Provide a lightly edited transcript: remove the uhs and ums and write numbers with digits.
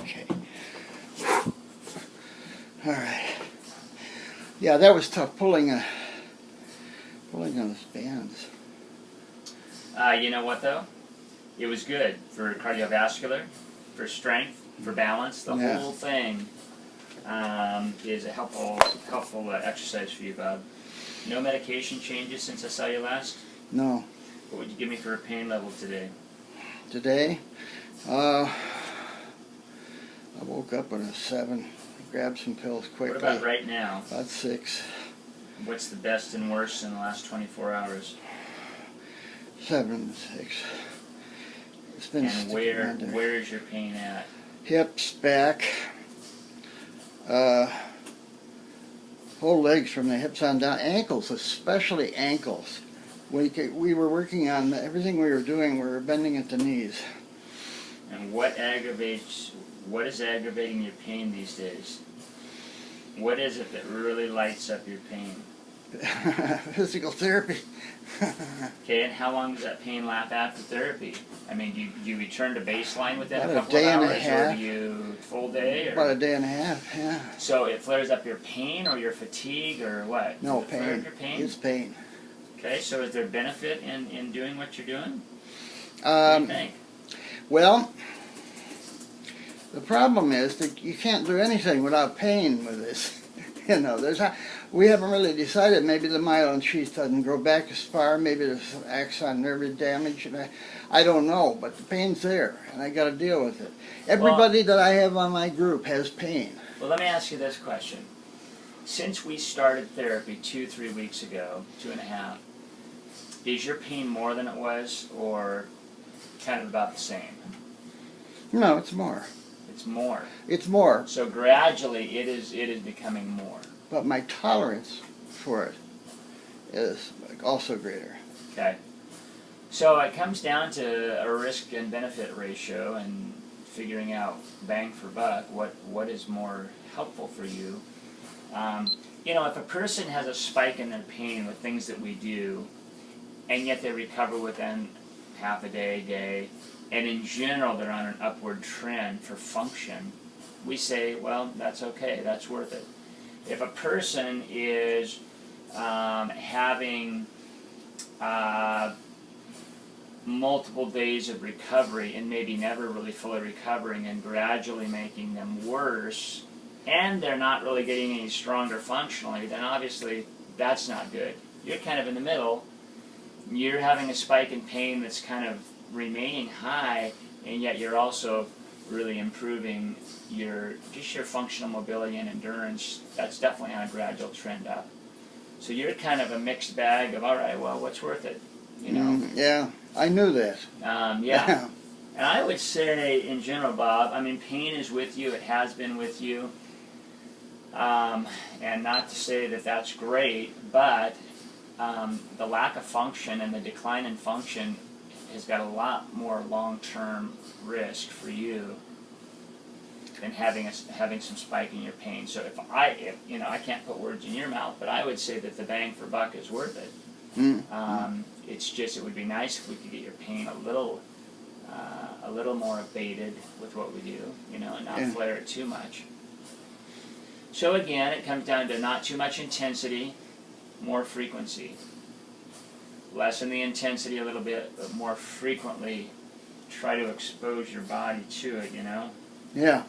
Okay. All right. Yeah, that was tough pulling on those bands. You know what though? It was good for cardiovascular, for strength, for balance. The whole thing is a helpful exercise for you, Bob. No medication changes since I saw you last? No. What would you give me for a pain level today? Today, I woke up at a 7. Grabbed some pills quickly. What about right now? About 6. What's the best and worst in the last 24 hours? 7 and 6. It's been and where is your pain at? Hips, back, whole legs from the hips on down. Ankles, especially ankles. We were working on everything we were doing. We were bending at the knees. And what is aggravating your pain these days? What is it that really lights up your pain? Physical therapy. Okay, and how long does that pain last after therapy? I mean, do you return to baseline within About a couple a day of hours, and a half. or do you full day? Or? About a day and a half, yeah. So it flares up your pain or your fatigue or what? No, Does it flare up pain. your pain? It's pain. Okay, so is there benefit in doing what you're doing? What Um, do you think? Well, the problem is that you can't do anything without pain with this. You know, we haven't really decided. Maybe the myelin sheath doesn't grow back as far. Maybe there's some axon nerve damage, and I don't know. But the pain's there, and I got to deal with it. Everybody that I have on my group has pain. Well, let me ask you this question. Since we started therapy 2-3 weeks ago, 2.5, is your pain more than it was, or kind of about the same? No, it's more. It's more. It's more. So gradually, it is becoming more. But my tolerance for it is also greater. Okay. So it comes down to a risk and benefit ratio and figuring out bang for buck, what is more helpful for you. You know, if a person has a spike in their pain with things that we do, and yet they recover within half a day, and in general they're on an upward trend for function, we say, well, that's okay, that's worth it. If a person is having multiple days of recovery and maybe never really fully recovering and gradually making them worse, and they're not really getting any stronger functionally, then obviously that's not good. You're kind of in the middle. You're having a spike in pain that's kind of remaining high, and yet you're also really improving your functional mobility and endurance. That's definitely on a gradual trend up. So you're kind of a mixed bag of, all right, well, what's worth it? You know? Yeah, I knew that. Yeah. And I would say, in general, Bob, I mean, pain is with you. It has been with you. And not to say that that's great, but the lack of function and the decline in function has got a lot more long-term risk for you than having some spike in your pain. So if you know, I can't put words in your mouth, but I would say that the bang for buck is worth it. It's just, it would be nice if we could get your pain a little more abated with what we do, you know, and not flare it too much. So again, it comes down to not too much intensity, more frequency. Lessen the intensity a little bit, but more frequently try to expose your body to it, you know? Yeah.